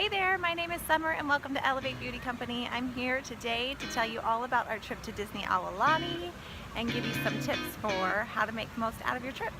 Hey there, my name is Summer and welcome to Elevate Beauty Company. I'm here today to tell you all about our trip to Disney Aulani and give you some tips for how to make the most out of your trip.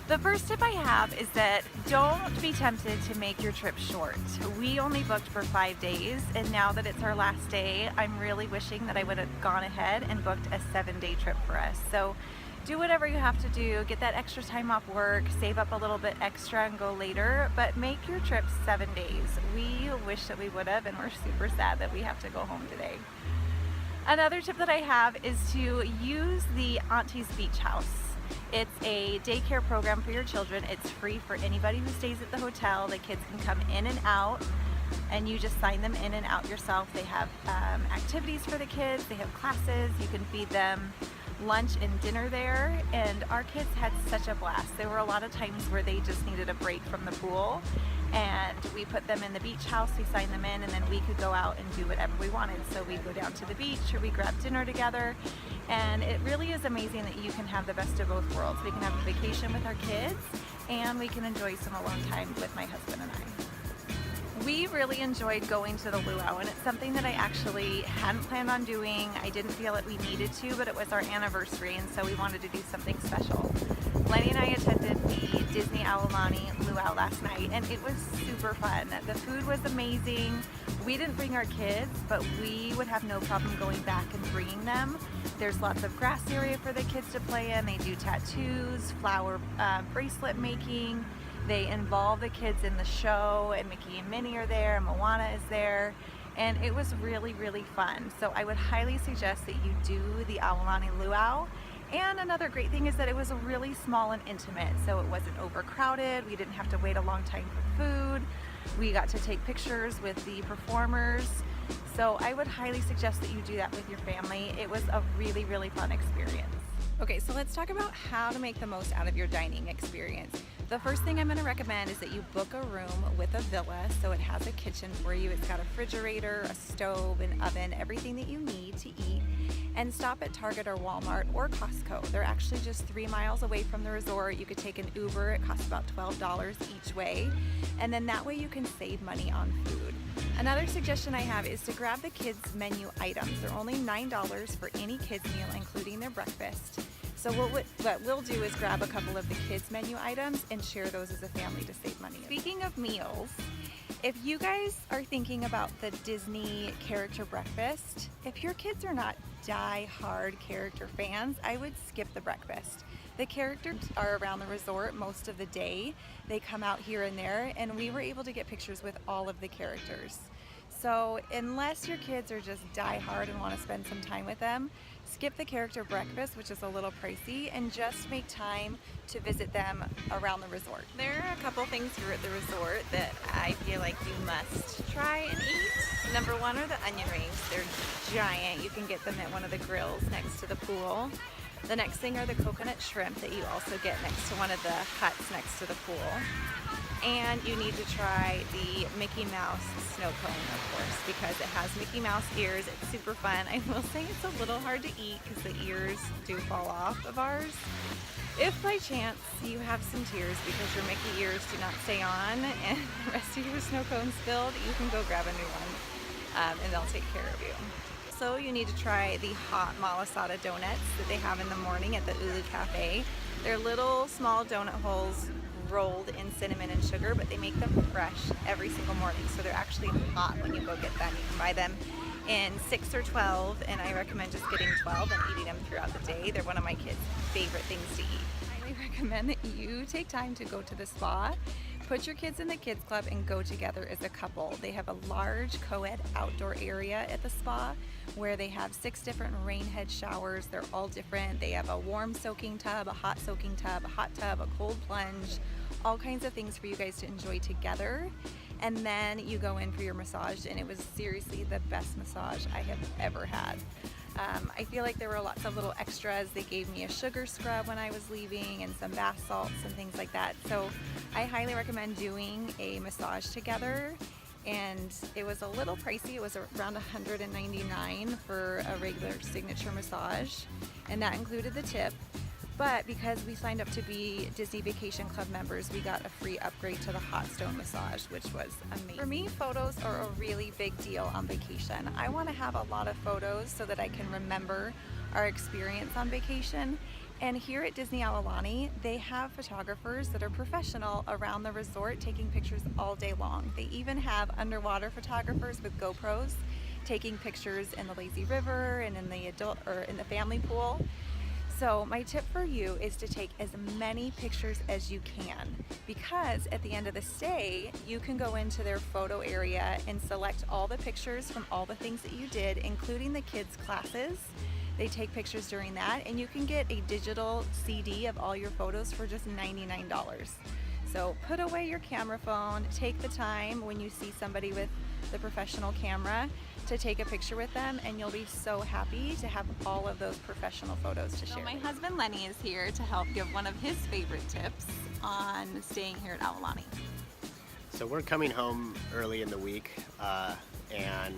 The first tip I have is that don't be tempted to make your trip short. We only booked for 5 days, and now that it's our last day, I'm really wishing that I would have gone ahead and booked a 7-day trip for us. So do whatever you have to do, get that extra time off work, save up a little bit extra and go later, but make your trip 7 days. We wish that we would have, and we're super sad that we have to go home today. Another tip that I have is to use the Auntie's Beach House. It's a daycare program for your children. It's free for anybody who stays at the hotel. The kids can come in and out and you just sign them in and out yourself. They have activities for the kids, they have classes, you can feed them lunch and dinner there, and our kids had such a blast. There were a lot of times where they just needed a break from the pool, and we put them in the beach house, we signed them in, and then we could go out and do whatever we wanted. So we'd go down to the beach or we grab dinner together, and it really is amazing that you can have the best of both worlds. We can have a vacation with our kids and we can enjoy some alone time with my husband and I. We really enjoyed going to the luau, and it's something that I actually hadn't planned on doing. I didn't feel that we needed to, but it was our anniversary, and so we wanted to do something special. Lenny and I attended the Disney Aulani Luau last night, and it was super fun. The food was amazing. We didn't bring our kids, but we would have no problem going back and bringing them. There's lots of grass area for the kids to play in. They do tattoos, flower bracelet making. They involve the kids in the show, and Mickey and Minnie are there, and Moana is there, and it was really, really fun. So I would highly suggest that you do the Aulani Luau. And another great thing is that it was really small and intimate, so it wasn't overcrowded. We didn't have to wait a long time for food. We got to take pictures with the performers. So I would highly suggest that you do that with your family. It was a really, really fun experience. Okay, so let's talk about how to make the most out of your dining experience. The first thing I'm going to recommend is that you book a room with a villa, so it has a kitchen for you. It's got a refrigerator, a stove, an oven, everything that you need to eat. And stop at Target or Walmart or Costco. They're actually just 3 miles away from the resort. You could take an Uber. It costs about $12 each way. And then that way you can save money on food. Another suggestion I have is to grab the kids' menu items. They're only $9 for any kids meal, including their breakfast. So what we'll do is grab a couple of the kids' menu items and share those as a family to save money. Speaking of meals, if you guys are thinking about the Disney character breakfast, if your kids are not die-hard character fans, I would skip the breakfast. The characters are around the resort most of the day. They come out here and there, and we were able to get pictures with all of the characters. So unless your kids are just die-hard and want to spend some time with them, skip the character breakfast, which is a little pricey, and just make time to visit them around the resort. There are a couple things here at the resort that I feel like you must try and eat. Number one are the onion rings. They're giant. You can get them at one of the grills next to the pool. The next thing are the coconut shrimp that you also get next to one of the huts next to the pool. And you need to try the Mickey Mouse snow cone, of course, because it has Mickey Mouse ears. It's super fun. I will say it's a little hard to eat because the ears do fall off of ours. If by chance you have some tears because your Mickey ears do not stay on and the rest of your snow cone spilled, you can go grab a new one and they'll take care of you. So you need to try the hot malasada donuts that they have in the morning at the Ulu Cafe. They're little small donut holes rolled in cinnamon and sugar, but they make them fresh every single morning, so they're actually hot when you go get them. You can buy them in 6 or 12, and I recommend just getting 12 and eating them throughout the day. They're one of my kids' favorite things to eat. I highly recommend that you take time to go to the spa, put your kids in the kids club, and go together as a couple. They have a large co-ed outdoor area at the spa where they have 6 different rain head showers. They're all different. They have a warm soaking tub, a hot soaking tub, a hot tub, a cold plunge, all kinds of things for you guys to enjoy together. and then you go in for your massage, and it was seriously the best massage I have ever had. I feel like there were lots of little extras. They gave me a sugar scrub when I was leaving and some bath salts and things like that. So I highly recommend doing a massage together. And it was a little pricey. It was around $199 for a regular signature massage, and that included the tip. But because we signed up to be Disney Vacation Club members, we got a free upgrade to the hot stone massage, which was amazing. For me, photos are a really big deal on vacation. I want to have a lot of photos so that I can remember our experience on vacation. And here at Disney Aulani, they have photographers that are professional around the resort taking pictures all day long. They even have underwater photographers with GoPros taking pictures in the lazy river and in the family pool. So my tip for you is to take as many pictures as you can, because at the end of the stay, you can go into their photo area and select all the pictures from all the things that you did, including the kids' classes. They take pictures during that, and you can get a digital CD of all your photos for just $99. So put away your camera phone, take the time when you see somebody with the professional camera to take a picture with them, and you'll be so happy to have all of those professional photos to share. So my husband Lenny is here to help give one of his favorite tips on staying here at Aulani. So we're coming home early in the week, and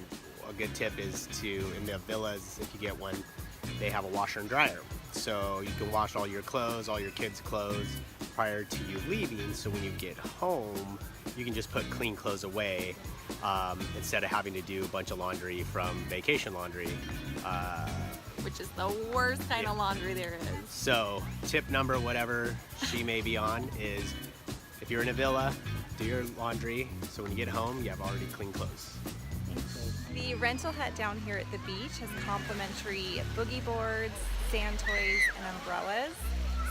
a good tip is in the villas, if you get one, they have a washer and dryer. So you can wash all your clothes, all your kids' clothes prior to you leaving, so when you get home, you can just put clean clothes away instead of having to do a bunch of laundry from vacation laundry. Which is the worst kind of laundry there is. So tip number whatever she may be on is, if you're in a villa, do your laundry so when you get home you have already clean clothes. The rental hut down here at the beach has complimentary boogie boards, sand toys, and umbrellas.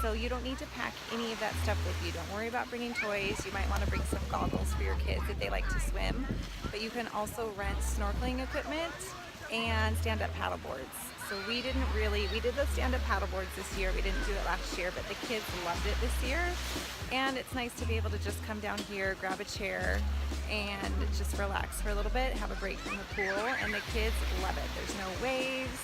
So you don't need to pack any of that stuff with you. Don't worry about bringing toys. You might want to bring some goggles for your kids if they like to swim. But you can also rent snorkeling equipment and stand-up paddle boards. So we did the stand-up paddle boards this year. We didn't do it last year, but the kids loved it this year. And it's nice to be able to just come down here, grab a chair, and just relax for a little bit, have a break from the pool, and the kids love it. There's no waves,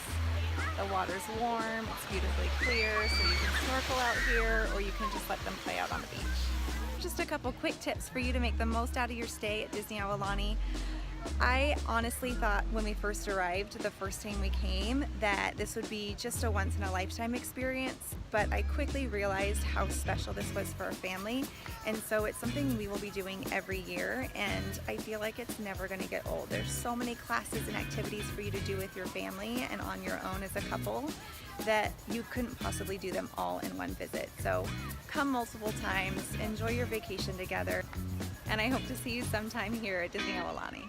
the water's warm, it's beautifully clear, so you can snorkel out here, or you can just let them play out on the beach. Just a couple quick tips for you to make the most out of your stay at Disney Aulani. I honestly thought when we first arrived, the first time we came, that this would be just a once-in-a-lifetime experience, but I quickly realized how special this was for our family, and so it's something we will be doing every year, and I feel like it's never going to get old. There's so many classes and activities for you to do with your family and on your own as a couple that you couldn't possibly do them all in one visit. So come multiple times, enjoy your vacation together, and I hope to see you sometime here at Disney Aulani.